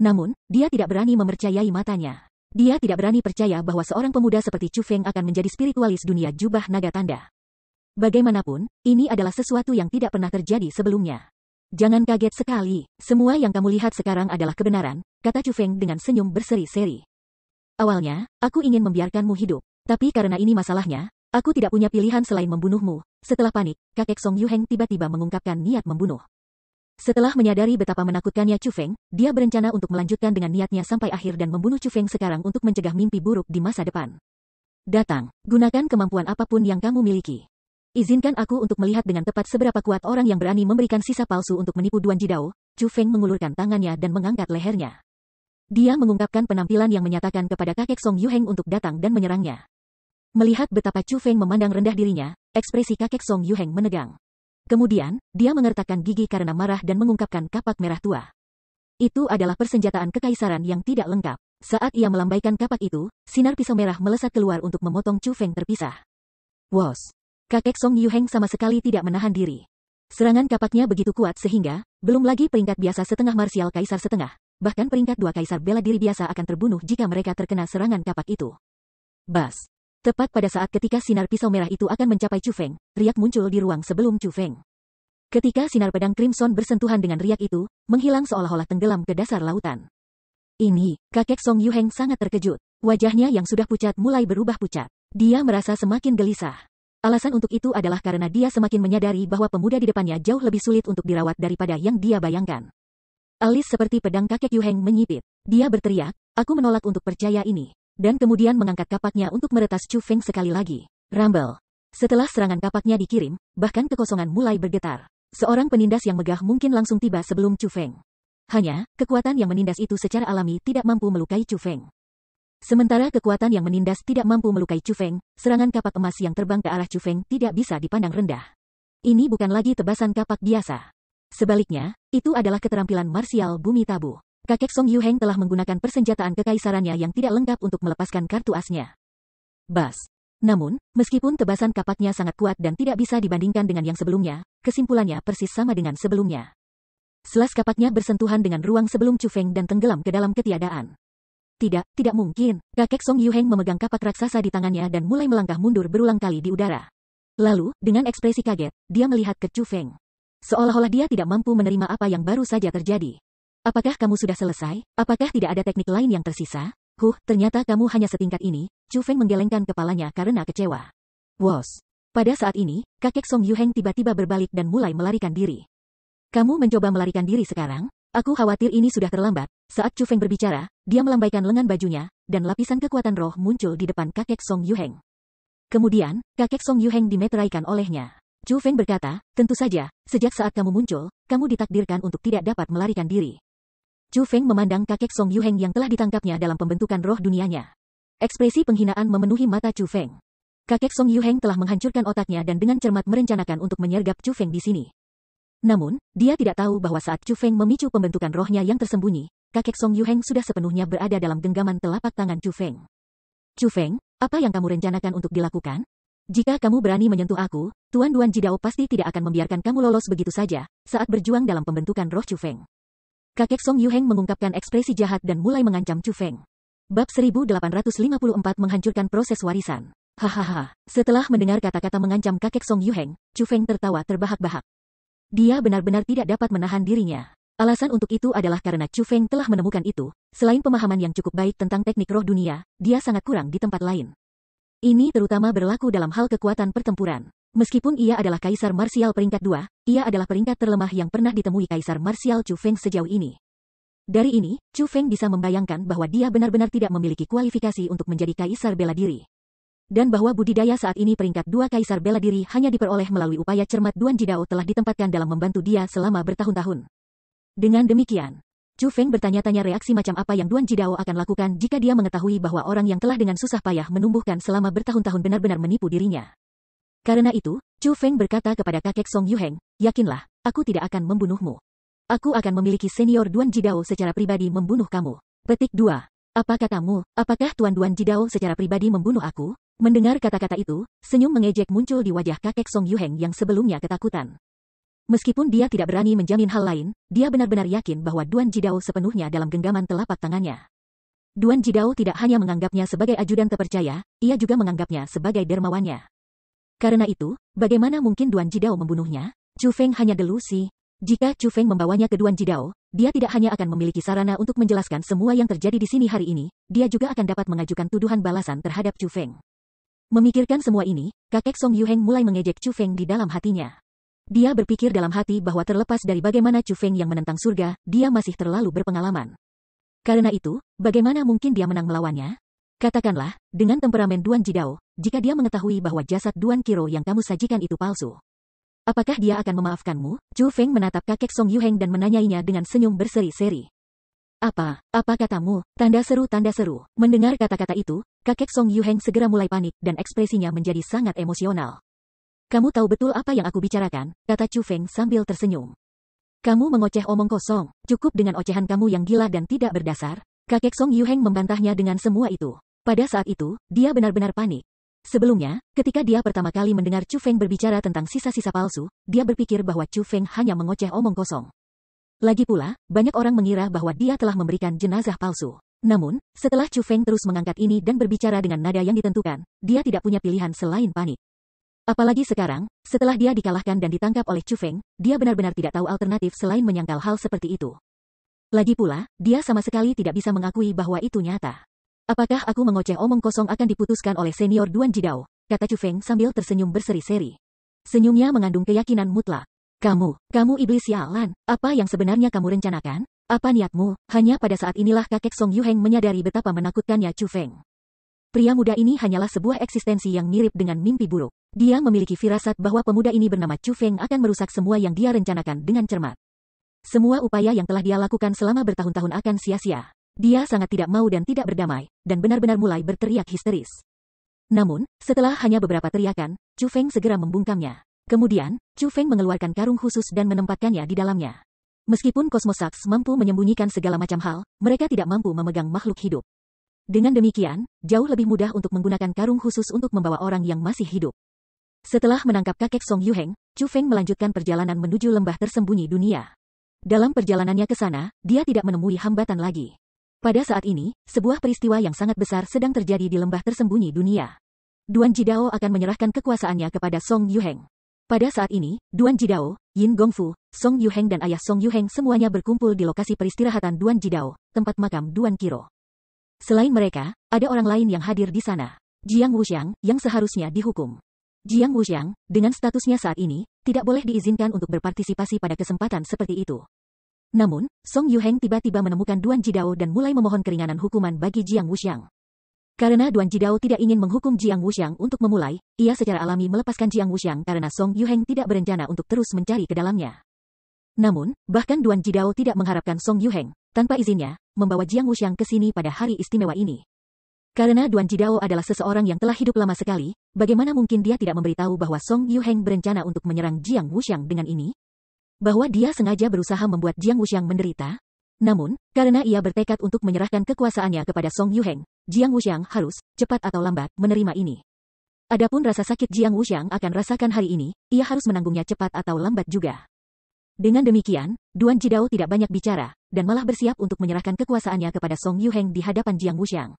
Namun, dia tidak berani mempercayai matanya. Dia tidak berani percaya bahwa seorang pemuda seperti Chu Feng akan menjadi spiritualis dunia jubah naga tanda. Bagaimanapun, ini adalah sesuatu yang tidak pernah terjadi sebelumnya. Jangan kaget sekali, semua yang kamu lihat sekarang adalah kebenaran, kata Chu Feng dengan senyum berseri-seri. Awalnya, aku ingin membiarkanmu hidup, tapi karena ini masalahnya, aku tidak punya pilihan selain membunuhmu. Setelah panik, kakek Song Yuheng tiba-tiba mengungkapkan niat membunuh. Setelah menyadari betapa menakutkannya Chu Feng, dia berencana untuk melanjutkan dengan niatnya sampai akhir dan membunuh Chu Feng sekarang untuk mencegah mimpi buruk di masa depan. Datang, gunakan kemampuan apapun yang kamu miliki. Izinkan aku untuk melihat dengan tepat seberapa kuat orang yang berani memberikan sisa palsu untuk menipu Duan Jidao. Chu Feng mengulurkan tangannya dan mengangkat lehernya. Dia mengungkapkan penampilan yang menyatakan kepada kakek Song Yuheng untuk datang dan menyerangnya. Melihat betapa Chu Feng memandang rendah dirinya, ekspresi kakek Song Yuheng menegang. Kemudian, dia mengertakkan gigi karena marah dan mengungkapkan kapak merah tua. Itu adalah persenjataan kekaisaran yang tidak lengkap. Saat ia melambaikan kapak itu, sinar pisau merah melesat keluar untuk memotong Chu Feng terpisah. Wos! Kakek Song Yuheng sama sekali tidak menahan diri. Serangan kapaknya begitu kuat sehingga, belum lagi peringkat biasa setengah marsial kaisar setengah, bahkan peringkat 2 kaisar bela diri biasa akan terbunuh jika mereka terkena serangan kapak itu. Bas! Tepat pada saat ketika sinar pisau merah itu akan mencapai Chu Feng, riak muncul di ruang sebelum Chu Feng. Ketika sinar pedang Crimson bersentuhan dengan riak itu, menghilang seolah-olah tenggelam ke dasar lautan. Ini, kakek Song Yuheng sangat terkejut. Wajahnya yang sudah pucat mulai berubah pucat. Dia merasa semakin gelisah. Alasan untuk itu adalah karena dia semakin menyadari bahwa pemuda di depannya jauh lebih sulit untuk dirawat daripada yang dia bayangkan. Alis seperti pedang kakek Yuheng menyipit. Dia berteriak, aku menolak untuk percaya ini. Dan kemudian mengangkat kapaknya untuk meretas Chu Feng sekali lagi. Rumble. Setelah serangan kapaknya dikirim, bahkan kekosongan mulai bergetar. Seorang penindas yang megah mungkin langsung tiba sebelum Chu Feng. Hanya, kekuatan yang menindas itu secara alami tidak mampu melukai Chu Feng. Sementara kekuatan yang menindas tidak mampu melukai Chu Feng, serangan kapak emas yang terbang ke arah Chu Feng tidak bisa dipandang rendah. Ini bukan lagi tebasan kapak biasa. Sebaliknya, itu adalah keterampilan marsial bumi tabu. Kakek Song Yuheng telah menggunakan persenjataan kekaisarannya yang tidak lengkap untuk melepaskan kartu asnya. Bas. Namun, meskipun tebasan kapaknya sangat kuat dan tidak bisa dibandingkan dengan yang sebelumnya, kesimpulannya persis sama dengan sebelumnya. Selas kapaknya bersentuhan dengan ruang sebelum Chu Feng dan tenggelam ke dalam ketiadaan. Tidak mungkin. Kakek Song Yuheng memegang kapak raksasa di tangannya dan mulai melangkah mundur berulang kali di udara. Lalu, dengan ekspresi kaget, dia melihat ke Chu Feng. Seolah-olah dia tidak mampu menerima apa yang baru saja terjadi. Apakah kamu sudah selesai? Apakah tidak ada teknik lain yang tersisa? Ternyata kamu hanya setingkat ini. Chu Feng menggelengkan kepalanya karena kecewa. Wos. Pada saat ini, kakek Song Yuheng tiba-tiba berbalik dan mulai melarikan diri. Kamu mencoba melarikan diri sekarang? Aku khawatir ini sudah terlambat. Saat Chu Feng berbicara, dia melambaikan lengan bajunya, dan lapisan kekuatan roh muncul di depan kakek Song Yuheng. Kemudian, kakek Song Yuheng dimeteraikan olehnya. Chu Feng berkata, tentu saja, sejak saat kamu muncul, kamu ditakdirkan untuk tidak dapat melarikan diri. Chu Feng memandang kakek Song Yuheng yang telah ditangkapnya dalam pembentukan roh dunianya. Ekspresi penghinaan memenuhi mata Chu Feng. Kakek Song Yuheng telah menghancurkan otaknya dan dengan cermat merencanakan untuk menyergap Chu Feng di sini. Namun, dia tidak tahu bahwa saat Chu Feng memicu pembentukan rohnya yang tersembunyi, kakek Song Yuheng sudah sepenuhnya berada dalam genggaman telapak tangan Chu Feng. Chu Feng, apa yang kamu rencanakan untuk dilakukan? Jika kamu berani menyentuh aku, Tuan Duan Jidao pasti tidak akan membiarkan kamu lolos begitu saja, saat berjuang dalam pembentukan roh Chu Feng. Kakek Song Yuheng mengungkapkan ekspresi jahat dan mulai mengancam Chu Feng. Bab 1854 menghancurkan proses warisan. Hahaha. Setelah mendengar kata-kata mengancam kakek Song Yuheng, Chu Feng tertawa terbahak-bahak. Dia benar-benar tidak dapat menahan dirinya. Alasan untuk itu adalah karena Chu Feng telah menemukan itu. Selain pemahaman yang cukup baik tentang teknik roh dunia, dia sangat kurang di tempat lain. Ini terutama berlaku dalam hal kekuatan pertempuran. Meskipun ia adalah kaisar marsial peringkat 2, ia adalah peringkat terlemah yang pernah ditemui kaisar marsial Chu Feng sejauh ini. Dari ini, Chu Feng bisa membayangkan bahwa dia benar-benar tidak memiliki kualifikasi untuk menjadi kaisar bela diri. Dan bahwa budidaya saat ini peringkat 2 kaisar bela diri hanya diperoleh melalui upaya cermat Duan Jidao telah ditempatkan dalam membantu dia selama bertahun-tahun. Dengan demikian, Chu Feng bertanya-tanya reaksi macam apa yang Duan Jidao akan lakukan jika dia mengetahui bahwa orang yang telah dengan susah payah menumbuhkan selama bertahun-tahun benar-benar menipu dirinya. Karena itu, Chu Feng berkata kepada kakek Song Yuheng, yakinlah, aku tidak akan membunuhmu. Aku akan memiliki senior Duan Jidao secara pribadi membunuh kamu. Petik 2. Apa katamu, apakah Tuan Duan Jidao secara pribadi membunuh aku? Mendengar kata-kata itu, senyum mengejek muncul di wajah kakek Song Yuheng yang sebelumnya ketakutan. Meskipun dia tidak berani menjamin hal lain, dia benar-benar yakin bahwa Duan Jidao sepenuhnya dalam genggaman telapak tangannya. Duan Jidao tidak hanya menganggapnya sebagai ajudan terpercaya, ia juga menganggapnya sebagai dermawannya. Karena itu, bagaimana mungkin Duan Jidao membunuhnya? Chu Feng hanya delusi. Jika Chu Feng membawanya ke Duan Jidao, dia tidak hanya akan memiliki sarana untuk menjelaskan semua yang terjadi di sini hari ini, dia juga akan dapat mengajukan tuduhan balasan terhadap Chu Feng. Memikirkan semua ini, kakek Song Yuheng mulai mengejek Chu Feng di dalam hatinya. Dia berpikir dalam hati bahwa terlepas dari bagaimana Chu Feng yang menentang surga, dia masih terlalu berpengalaman. Karena itu, bagaimana mungkin dia menang melawannya? Katakanlah, dengan temperamen Duan Jidao, jika dia mengetahui bahwa jasad Duan Qiro yang kamu sajikan itu palsu. Apakah dia akan memaafkanmu? Chu Feng menatap kakek Song Yuheng dan menanyainya dengan senyum berseri-seri. Apa katamu? Tanda seru. Mendengar kata-kata itu, kakek Song Yuheng segera mulai panik dan ekspresinya menjadi sangat emosional. Kamu tahu betul apa yang aku bicarakan, kata Chu Feng sambil tersenyum. Kamu mengoceh omong kosong, cukup dengan ocehan kamu yang gila dan tidak berdasar. Kakek Song Yuheng membantahnya dengan semua itu. Pada saat itu, dia benar-benar panik. Sebelumnya, ketika dia pertama kali mendengar Chu Feng berbicara tentang sisa-sisa palsu, dia berpikir bahwa Chu Feng hanya mengoceh omong kosong. Lagi pula, banyak orang mengira bahwa dia telah memberikan jenazah palsu. Namun, setelah Chu Feng terus mengangkat ini dan berbicara dengan nada yang ditentukan, dia tidak punya pilihan selain panik. Apalagi sekarang, setelah dia dikalahkan dan ditangkap oleh Chu Feng, dia benar-benar tidak tahu alternatif selain menyangkal hal seperti itu. Lagi pula, dia sama sekali tidak bisa mengakui bahwa itu nyata. Apakah aku mengoceh omong kosong akan diputuskan oleh senior Duan Jidao? Kata Chu Feng sambil tersenyum berseri-seri. Senyumnya mengandung keyakinan mutlak. Kamu iblis sialan, apa yang sebenarnya kamu rencanakan? Apa niatmu? Hanya pada saat inilah kakek Song Yuheng menyadari betapa menakutkannya Chu Feng. Pria muda ini hanyalah sebuah eksistensi yang mirip dengan mimpi buruk. Dia memiliki firasat bahwa pemuda ini bernama Chu Feng akan merusak semua yang dia rencanakan dengan cermat. Semua upaya yang telah dia lakukan selama bertahun-tahun akan sia-sia. Dia sangat tidak mau dan tidak berdamai, dan benar-benar mulai berteriak histeris. Namun, setelah hanya beberapa teriakan, Chu Feng segera membungkamnya. Kemudian, Chu Feng mengeluarkan karung khusus dan menempatkannya di dalamnya. Meskipun Cosmosaks mampu menyembunyikan segala macam hal, mereka tidak mampu memegang makhluk hidup. Dengan demikian, jauh lebih mudah untuk menggunakan karung khusus untuk membawa orang yang masih hidup. Setelah menangkap kakek Song Yuheng, Chu Feng melanjutkan perjalanan menuju lembah tersembunyi dunia. Dalam perjalanannya ke sana, dia tidak menemui hambatan lagi. Pada saat ini, sebuah peristiwa yang sangat besar sedang terjadi di lembah tersembunyi dunia. Duan Jidao akan menyerahkan kekuasaannya kepada Song Yuheng. Pada saat ini, Duan Jidao, Yin Gongfu, Song Yuheng dan ayah Song Yuheng semuanya berkumpul di lokasi peristirahatan Duan Jidao, tempat makam Duan Qiro. Selain mereka, ada orang lain yang hadir di sana. Jiang Wuxiang, yang seharusnya dihukum. Jiang Wuxiang, dengan statusnya saat ini, tidak boleh diizinkan untuk berpartisipasi pada kesempatan seperti itu. Namun, Song Yuheng tiba-tiba menemukan Duan Jidao dan mulai memohon keringanan hukuman bagi Jiang Wuxiang. Karena Duan Jidao tidak ingin menghukum Jiang Wuxiang untuk memulai, ia secara alami melepaskan Jiang Wuxiang karena Song Yuheng tidak berencana untuk terus mencari ke dalamnya. Namun, bahkan Duan Jidao tidak mengharapkan Song Yuheng, tanpa izinnya, membawa Jiang Wuxiang ke sini pada hari istimewa ini. Karena Duan Jidao adalah seseorang yang telah hidup lama sekali, bagaimana mungkin dia tidak memberitahu bahwa Song Yuheng berencana untuk menyerang Jiang Wuxiang dengan ini? Bahwa dia sengaja berusaha membuat Jiang Wuxiang menderita? Namun, karena ia bertekad untuk menyerahkan kekuasaannya kepada Song Yuheng, Jiang Wuxiang harus, cepat atau lambat, menerima ini. Adapun rasa sakit Jiang Wuxiang akan rasakan hari ini, ia harus menanggungnya cepat atau lambat juga. Dengan demikian, Duan Jidao tidak banyak bicara, dan malah bersiap untuk menyerahkan kekuasaannya kepada Song Yuheng di hadapan Jiang Wuxiang.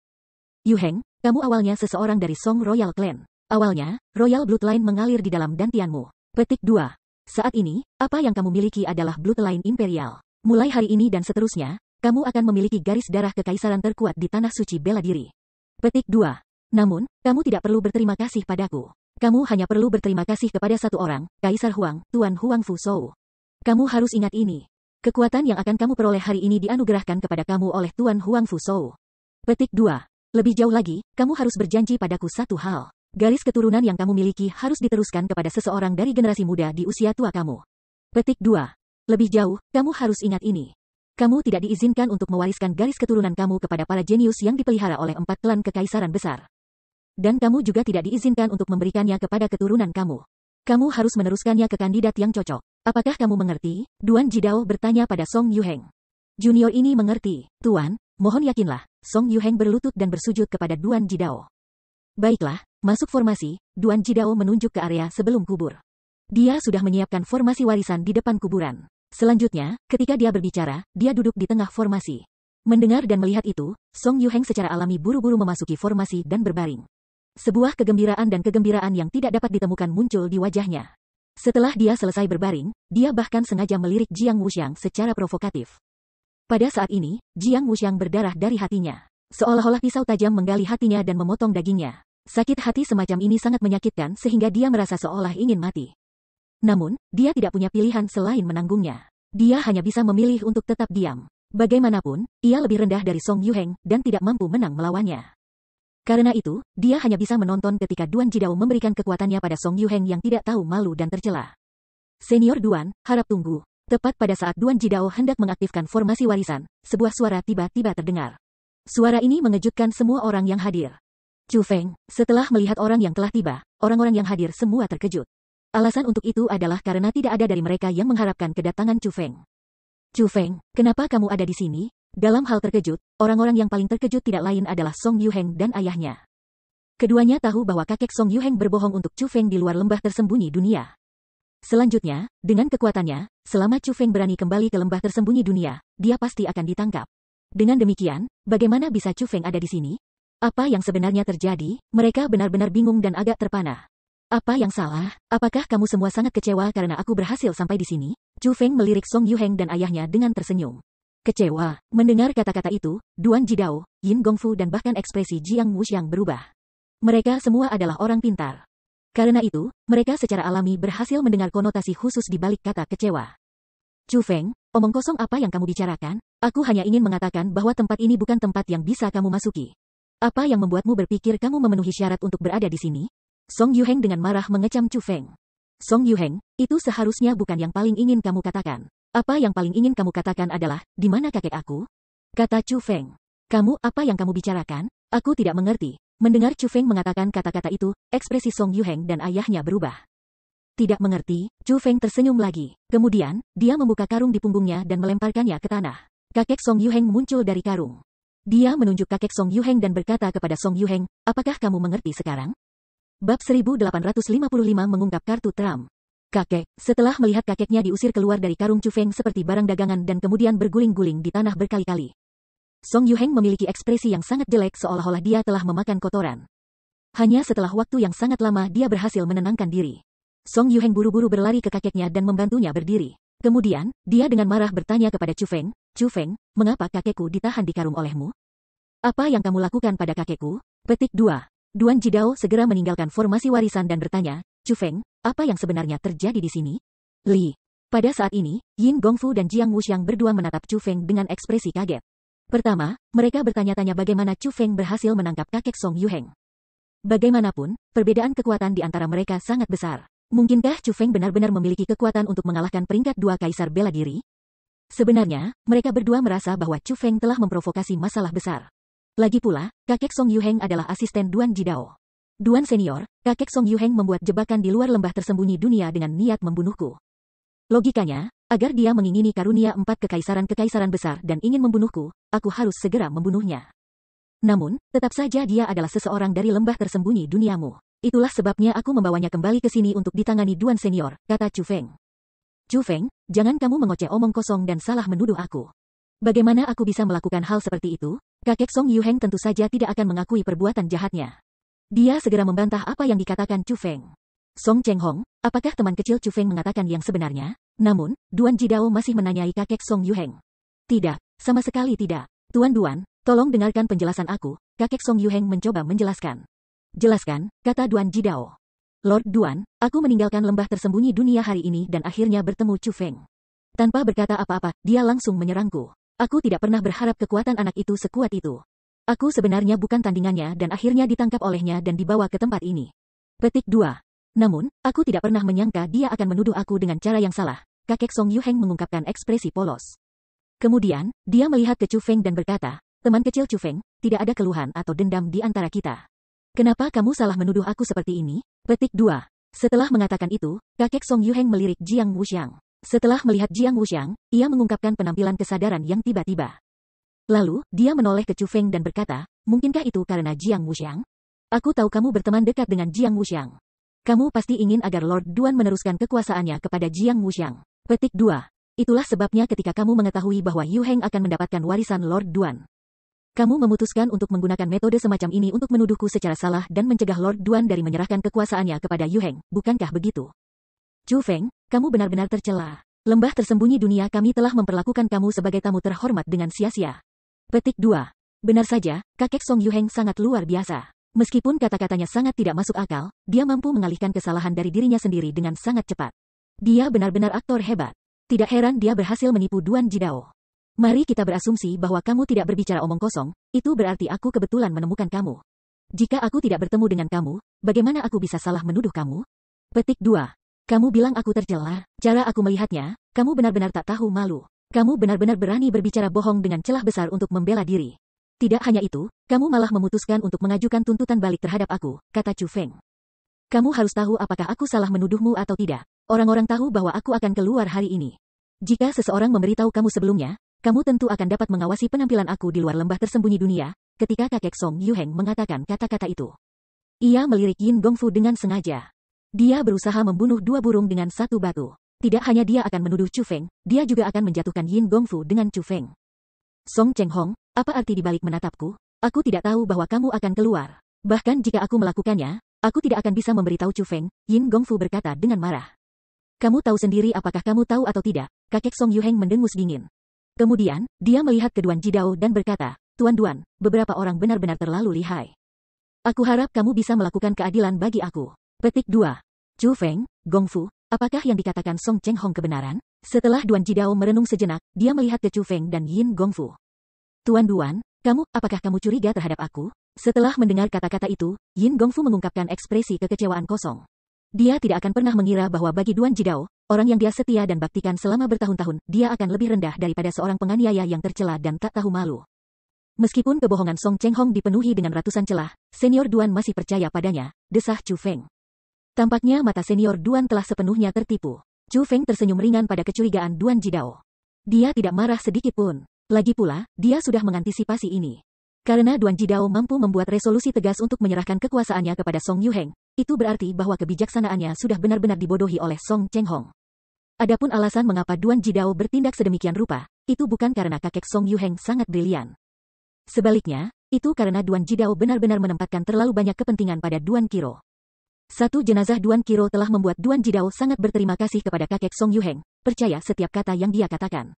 Yuheng, kamu awalnya seseorang dari Song Royal Clan. Awalnya, Royal Bloodline mengalir di dalam dantianmu. Petik 2. Saat ini, apa yang kamu miliki adalah bloodline imperial. Mulai hari ini dan seterusnya, kamu akan memiliki garis darah kekaisaran terkuat di tanah suci bela diri. Petik 2. Namun, kamu tidak perlu berterima kasih padaku. Kamu hanya perlu berterima kasih kepada satu orang, Kaisar Huang, Tuan Huang Fu Shou. Kamu harus ingat ini. Kekuatan yang akan kamu peroleh hari ini dianugerahkan kepada kamu oleh Tuan Huang Fuzhou. Petik 2. Lebih jauh lagi, kamu harus berjanji padaku satu hal. Garis keturunan yang kamu miliki harus diteruskan kepada seseorang dari generasi muda di usia tua kamu. Petik 2. Lebih jauh, kamu harus ingat ini. Kamu tidak diizinkan untuk mewariskan garis keturunan kamu kepada para jenius yang dipelihara oleh 4 klan kekaisaran besar. Dan kamu juga tidak diizinkan untuk memberikannya kepada keturunan kamu. Kamu harus meneruskannya ke kandidat yang cocok. Apakah kamu mengerti? Duan Jidao bertanya pada Song Yuheng. Junior ini mengerti. Tuan, mohon yakinlah. Song Yuheng berlutut dan bersujud kepada Duan Jidao. Baiklah, masuk formasi. Duan Jidao menunjuk ke area sebelum kubur. Dia sudah menyiapkan formasi warisan di depan kuburan. Selanjutnya, ketika dia berbicara, dia duduk di tengah formasi. Mendengar dan melihat itu, Song Yuheng secara alami buru-buru memasuki formasi dan berbaring. Sebuah kegembiraan dan kegembiraan yang tidak dapat ditemukan muncul di wajahnya. Setelah dia selesai berbaring, dia bahkan sengaja melirik Jiang Wuxiang secara provokatif. Pada saat ini, Jiang Wuxiang berdarah dari hatinya. Seolah-olah pisau tajam menggali hatinya dan memotong dagingnya. Sakit hati semacam ini sangat menyakitkan sehingga dia merasa seolah ingin mati. Namun, dia tidak punya pilihan selain menanggungnya. Dia hanya bisa memilih untuk tetap diam. Bagaimanapun, ia lebih rendah dari Song Yuheng dan tidak mampu menang melawannya. Karena itu, dia hanya bisa menonton ketika Duan Jidao memberikan kekuatannya pada Song Yuheng yang tidak tahu malu dan tercela. Senior Duan, harap tunggu. Tepat pada saat Duan Jidao hendak mengaktifkan formasi warisan, sebuah suara tiba-tiba terdengar. Suara ini mengejutkan semua orang yang hadir. Chu Feng, setelah melihat orang yang telah tiba, orang-orang yang hadir semua terkejut. Alasan untuk itu adalah karena tidak ada dari mereka yang mengharapkan kedatangan Chu Feng. Chu Feng, kenapa kamu ada di sini? Dalam hal terkejut, orang-orang yang paling terkejut tidak lain adalah Song Yuheng dan ayahnya. Keduanya tahu bahwa kakek Song Yuheng berbohong untuk Chu Feng di luar lembah tersembunyi dunia. Selanjutnya, dengan kekuatannya, selama Chu Feng berani kembali ke lembah tersembunyi dunia, dia pasti akan ditangkap. Dengan demikian, bagaimana bisa Chu Feng ada di sini? Apa yang sebenarnya terjadi? Mereka benar-benar bingung dan agak terpana. Apa yang salah? Apakah kamu semua sangat kecewa karena aku berhasil sampai di sini? Chu Feng melirik Song Yuheng dan ayahnya dengan tersenyum. Kecewa. Mendengar kata-kata itu, Duan Jidao, Yin Gongfu dan bahkan ekspresi Jiang Wuxiang berubah. Mereka semua adalah orang pintar. Karena itu, mereka secara alami berhasil mendengar konotasi khusus di balik kata kecewa. Chu Feng, omong kosong apa yang kamu bicarakan? Aku hanya ingin mengatakan bahwa tempat ini bukan tempat yang bisa kamu masuki. Apa yang membuatmu berpikir kamu memenuhi syarat untuk berada di sini? Song Yuheng dengan marah mengecam Chu Feng. Song Yuheng, itu seharusnya bukan yang paling ingin kamu katakan. Apa yang paling ingin kamu katakan adalah, di mana kakek aku? Kata Chu Feng. Kamu, apa yang kamu bicarakan? Aku tidak mengerti. Mendengar Chu Feng mengatakan kata-kata itu, ekspresi Song Yuheng dan ayahnya berubah. Tidak mengerti, Chu Feng tersenyum lagi. Kemudian, dia membuka karung di punggungnya dan melemparkannya ke tanah. Kakek Song Yuheng muncul dari karung. Dia menunjuk kakek Song Yuheng dan berkata kepada Song Yuheng, apakah kamu mengerti sekarang? Bab 1855 mengungkap kartu Trump. Kakek, setelah melihat kakeknya diusir keluar dari karung Chu Feng seperti barang dagangan dan kemudian berguling-guling di tanah berkali-kali. Song Yuheng memiliki ekspresi yang sangat jelek seolah-olah dia telah memakan kotoran. Hanya setelah waktu yang sangat lama dia berhasil menenangkan diri. Song Yuheng buru-buru berlari ke kakeknya dan membantunya berdiri. Kemudian, dia dengan marah bertanya kepada Chu Feng, mengapa kakekku ditahan di karung olehmu? Apa yang kamu lakukan pada kakekku? Petik 2. Duan Jidao segera meninggalkan formasi warisan dan bertanya, Chu Feng, apa yang sebenarnya terjadi di sini? Li. Pada saat ini, Yin Gongfu dan Jiang Wuxiang berdua menatap Chu Feng dengan ekspresi kaget. Pertama, mereka bertanya-tanya bagaimana Chu Feng berhasil menangkap kakek Song Yuheng. Bagaimanapun, perbedaan kekuatan di antara mereka sangat besar. Mungkinkah Chu Feng benar-benar memiliki kekuatan untuk mengalahkan peringkat 2 kaisar bela diri? Sebenarnya, mereka berdua merasa bahwa Chu Feng telah memprovokasi masalah besar. Lagi pula, kakek Song Yuheng adalah asisten Duan Jidao. Duan senior, kakek Song Yuheng membuat jebakan di luar lembah tersembunyi dunia dengan niat membunuhku. Logikanya, agar dia mengingini karunia 4 kekaisaran-kekaisaran besar dan ingin membunuhku, aku harus segera membunuhnya. Namun, tetap saja dia adalah seseorang dari lembah tersembunyi duniamu. Itulah sebabnya aku membawanya kembali ke sini untuk ditangani Duan senior, kata Chu Feng. Chu Feng, jangan kamu mengoceh omong kosong dan salah menuduh aku. Bagaimana aku bisa melakukan hal seperti itu? Kakek Song Yuheng tentu saja tidak akan mengakui perbuatan jahatnya. Dia segera membantah apa yang dikatakan Chu Feng. Song Chenghong, apakah teman kecil Chu Feng mengatakan yang sebenarnya? Namun, Duan Jidao masih menanyai kakek Song Yuheng. Tidak, sama sekali tidak. Tuan Duan, tolong dengarkan penjelasan aku, kakek Song Yuheng mencoba menjelaskan. Jelaskan, kata Duan Jidao. Lord Duan, aku meninggalkan lembah tersembunyi dunia hari ini dan akhirnya bertemu Chu Feng. Tanpa berkata apa-apa, dia langsung menyerangku. Aku tidak pernah berharap kekuatan anak itu sekuat itu. Aku sebenarnya bukan tandingannya dan akhirnya ditangkap olehnya dan dibawa ke tempat ini. Petik 2. Namun, aku tidak pernah menyangka dia akan menuduh aku dengan cara yang salah. Kakek Song Yuheng mengungkapkan ekspresi polos. Kemudian, dia melihat ke Chu Feng dan berkata, teman kecil Chu Feng, tidak ada keluhan atau dendam di antara kita. Kenapa kamu salah menuduh aku seperti ini? Petik 2. Setelah mengatakan itu, kakek Song Yuheng melirik Jiang Wuxiang. Setelah melihat Jiang Wuxiang, ia mengungkapkan penampilan kesadaran yang tiba-tiba. Lalu, dia menoleh ke Chu Feng dan berkata, mungkinkah itu karena Jiang Wuxiang? Aku tahu kamu berteman dekat dengan Jiang Wuxiang. Kamu pasti ingin agar Lord Duan meneruskan kekuasaannya kepada Jiang Wuxiang. Petik 2. Itulah sebabnya ketika kamu mengetahui bahwa Yu Heng akan mendapatkan warisan Lord Duan. Kamu memutuskan untuk menggunakan metode semacam ini untuk menuduhku secara salah dan mencegah Lord Duan dari menyerahkan kekuasaannya kepada Yu Heng, bukankah begitu? Chu Feng, kamu benar-benar tercela. Lembah tersembunyi dunia kami telah memperlakukan kamu sebagai tamu terhormat dengan sia-sia. Petik 2. Benar saja, kakek Song Yuheng sangat luar biasa. Meskipun kata-katanya sangat tidak masuk akal, dia mampu mengalihkan kesalahan dari dirinya sendiri dengan sangat cepat. Dia benar-benar aktor hebat. Tidak heran dia berhasil menipu Duan Jidao. Mari kita berasumsi bahwa kamu tidak berbicara omong kosong, itu berarti aku kebetulan menemukan kamu. Jika aku tidak bertemu dengan kamu, bagaimana aku bisa salah menuduh kamu? Petik 2. Kamu bilang aku tercela. Cara aku melihatnya, kamu benar-benar tak tahu malu. Kamu benar-benar berani berbicara bohong dengan celah besar untuk membela diri. Tidak hanya itu, kamu malah memutuskan untuk mengajukan tuntutan balik terhadap aku, kata Chu Feng. Kamu harus tahu apakah aku salah menuduhmu atau tidak. Orang-orang tahu bahwa aku akan keluar hari ini. Jika seseorang memberitahu kamu sebelumnya, kamu tentu akan dapat mengawasi penampilan aku di luar lembah tersembunyi dunia, ketika kakek Song Yuheng mengatakan kata-kata itu. Ia melirik Yin Gongfu dengan sengaja. Dia berusaha membunuh dua burung dengan satu batu. Tidak hanya dia akan menuduh Chu Feng, dia juga akan menjatuhkan Yin Gongfu dengan Chu Feng. Song Cheng Hong, apa arti dibalik menatapku? Aku tidak tahu bahwa kamu akan keluar. Bahkan jika aku melakukannya, aku tidak akan bisa memberitahu Chu Feng, Yin Gongfu berkata dengan marah. Kamu tahu sendiri apakah kamu tahu atau tidak, kakek Song Yuheng mendengus dingin. Kemudian, dia melihat ke Duan Jidao dan berkata, Tuan Duan, beberapa orang benar-benar terlalu lihai. Aku harap kamu bisa melakukan keadilan bagi aku. Petik 2. Chu Feng, Gongfu, apakah yang dikatakan Song Cheng Hong kebenaran? Setelah Duan Jidao merenung sejenak, dia melihat ke Chu Feng dan Yin Gongfu. Tuan Duan, apakah kamu curiga terhadap aku? Setelah mendengar kata-kata itu, Yin Gongfu mengungkapkan ekspresi kekecewaan kosong. Dia tidak akan pernah mengira bahwa bagi Duan Jidao, orang yang dia setia dan baktikan selama bertahun-tahun, dia akan lebih rendah daripada seorang penganiaya yang tercela dan tak tahu malu. Meskipun kebohongan Song Cheng Hong dipenuhi dengan ratusan celah, senior Duan masih percaya padanya, desah Chu Feng. Tampaknya mata senior Duan telah sepenuhnya tertipu. Chu Feng tersenyum ringan pada kecurigaan Duan Jidao. Dia tidak marah sedikit pun. Lagi pula, dia sudah mengantisipasi ini. Karena Duan Jidao mampu membuat resolusi tegas untuk menyerahkan kekuasaannya kepada Song Yuheng, itu berarti bahwa kebijaksanaannya sudah benar-benar dibodohi oleh Song Cheng Hong. Adapun alasan mengapa Duan Jidao bertindak sedemikian rupa, itu bukan karena kakek Song Yuheng sangat brilian. Sebaliknya, itu karena Duan Jidao benar-benar menempatkan terlalu banyak kepentingan pada Duan Qiro. Satu jenazah Duan Qiro telah membuat Duan Jidao sangat berterima kasih kepada kakek Song Yuheng, percaya setiap kata yang dia katakan.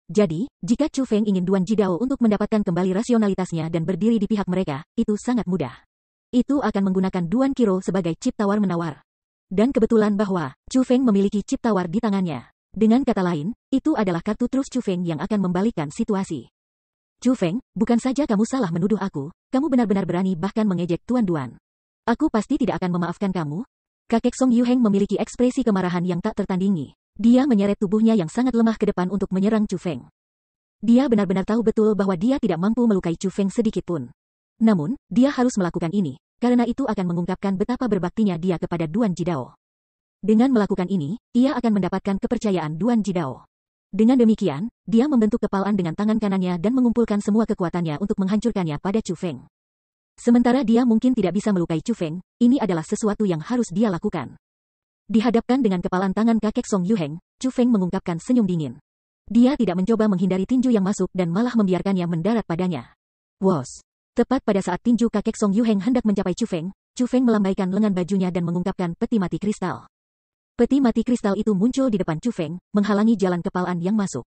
Jadi, jika Chu Feng ingin Duan Jidao untuk mendapatkan kembali rasionalitasnya dan berdiri di pihak mereka, itu sangat mudah. Itu akan menggunakan Duan Qiro sebagai chip tawar-menawar. Dan kebetulan bahwa Chu Feng memiliki chip tawar di tangannya. Dengan kata lain, itu adalah kartu truf Chu Feng yang akan membalikkan situasi. Chu Feng, bukan saja kamu salah menuduh aku, kamu benar-benar berani bahkan mengejek Tuan Duan. Aku pasti tidak akan memaafkan kamu. Kakek Song Yuheng memiliki ekspresi kemarahan yang tak tertandingi. Dia menyeret tubuhnya yang sangat lemah ke depan untuk menyerang Chu Feng. Dia benar-benar tahu betul bahwa dia tidak mampu melukai Chu Feng sedikit pun. Namun, dia harus melakukan ini, karena itu akan mengungkapkan betapa berbaktinya dia kepada Duan Jidao. Dengan melakukan ini, ia akan mendapatkan kepercayaan Duan Jidao. Dengan demikian, dia membentuk kepalan dengan tangan kanannya dan mengumpulkan semua kekuatannya untuk menghancurkannya pada Chu Feng. Sementara dia mungkin tidak bisa melukai Chu Feng, ini adalah sesuatu yang harus dia lakukan. Dihadapkan dengan kepalan tangan kakek Song Yuheng, Chu Feng mengungkapkan senyum dingin. Dia tidak mencoba menghindari tinju yang masuk dan malah membiarkannya mendarat padanya. Wos! Tepat pada saat tinju kakek Song Yuheng hendak mencapai Chu Feng melambaikan lengan bajunya dan mengungkapkan peti mati kristal. Peti mati kristal itu muncul di depan Chu Feng, menghalangi jalan kepalan yang masuk.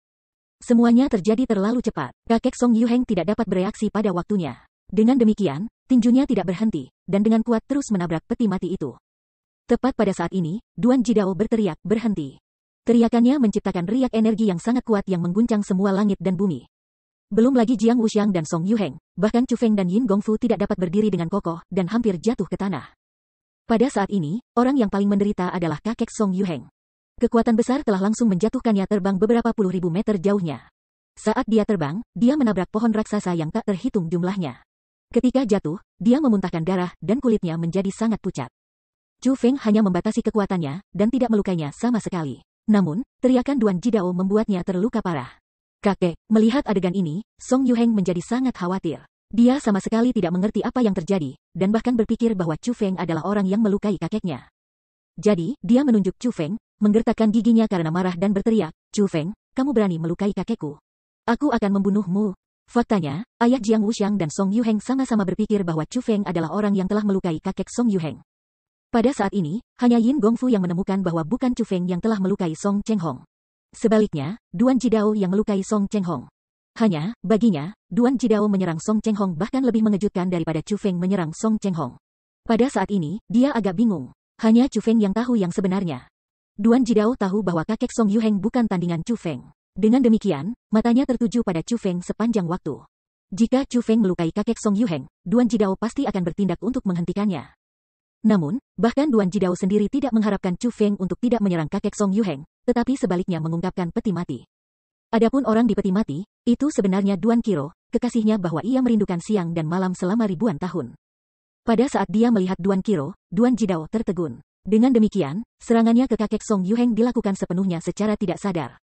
Semuanya terjadi terlalu cepat. Kakek Song Yuheng tidak dapat bereaksi pada waktunya. Dengan demikian, tinjunya tidak berhenti, dan dengan kuat terus menabrak peti mati itu. Tepat pada saat ini, Duan Jidao berteriak, berhenti. Teriakannya menciptakan riak energi yang sangat kuat yang mengguncang semua langit dan bumi. Belum lagi Jiang Wuxiang dan Song Yuheng, bahkan Chu Feng dan Yin Gongfu tidak dapat berdiri dengan kokoh dan hampir jatuh ke tanah. Pada saat ini, orang yang paling menderita adalah kakek Song Yuheng. Kekuatan besar telah langsung menjatuhkannya terbang beberapa puluh ribu meter jauhnya. Saat dia terbang, dia menabrak pohon raksasa yang tak terhitung jumlahnya. Ketika jatuh, dia memuntahkan darah dan kulitnya menjadi sangat pucat. Chu Feng hanya membatasi kekuatannya dan tidak melukainya sama sekali. Namun, teriakan Duan Jidao membuatnya terluka parah. Kakek, melihat adegan ini, Song Yuheng menjadi sangat khawatir. Dia sama sekali tidak mengerti apa yang terjadi, dan bahkan berpikir bahwa Chu Feng adalah orang yang melukai kakeknya. Jadi, dia menunjuk Chu Feng, menggertakkan giginya karena marah dan berteriak, "Chu Feng, kamu berani melukai kakekku? Aku akan membunuhmu." Faktanya, ayah Jiang Wuxiang dan Song Yuheng sama-sama berpikir bahwa Chu Feng adalah orang yang telah melukai kakek Song Yuheng. Pada saat ini, hanya Yin Gongfu yang menemukan bahwa bukan Chu Feng yang telah melukai Song Chenghong. Sebaliknya, Duan Jidao yang melukai Song Chenghong. Hanya, baginya, Duan Jidao menyerang Song Chenghong bahkan lebih mengejutkan daripada Chu Feng menyerang Song Chenghong. Pada saat ini, dia agak bingung. Hanya Chu Feng yang tahu yang sebenarnya. Duan Jidao tahu bahwa kakek Song Yuheng bukan tandingan Chu Feng. Dengan demikian, matanya tertuju pada Chu Feng sepanjang waktu. Jika Chu Feng melukai kakek Song Yuheng, Duan Jidao pasti akan bertindak untuk menghentikannya. Namun, bahkan Duan Jidao sendiri tidak mengharapkan Chu Feng untuk tidak menyerang kakek Song Yuheng, tetapi sebaliknya mengungkapkan peti mati. Adapun orang di peti mati, itu sebenarnya Duan Qiro, kekasihnya bahwa ia merindukan siang dan malam selama ribuan tahun. Pada saat dia melihat Duan Qiro, Duan Jidao tertegun. Dengan demikian, serangannya ke kakek Song Yuheng dilakukan sepenuhnya secara tidak sadar.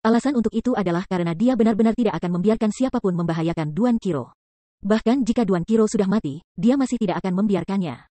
Alasan untuk itu adalah karena dia benar-benar tidak akan membiarkan siapapun membahayakan Duan Qiro. Bahkan jika Duan Qiro sudah mati, dia masih tidak akan membiarkannya.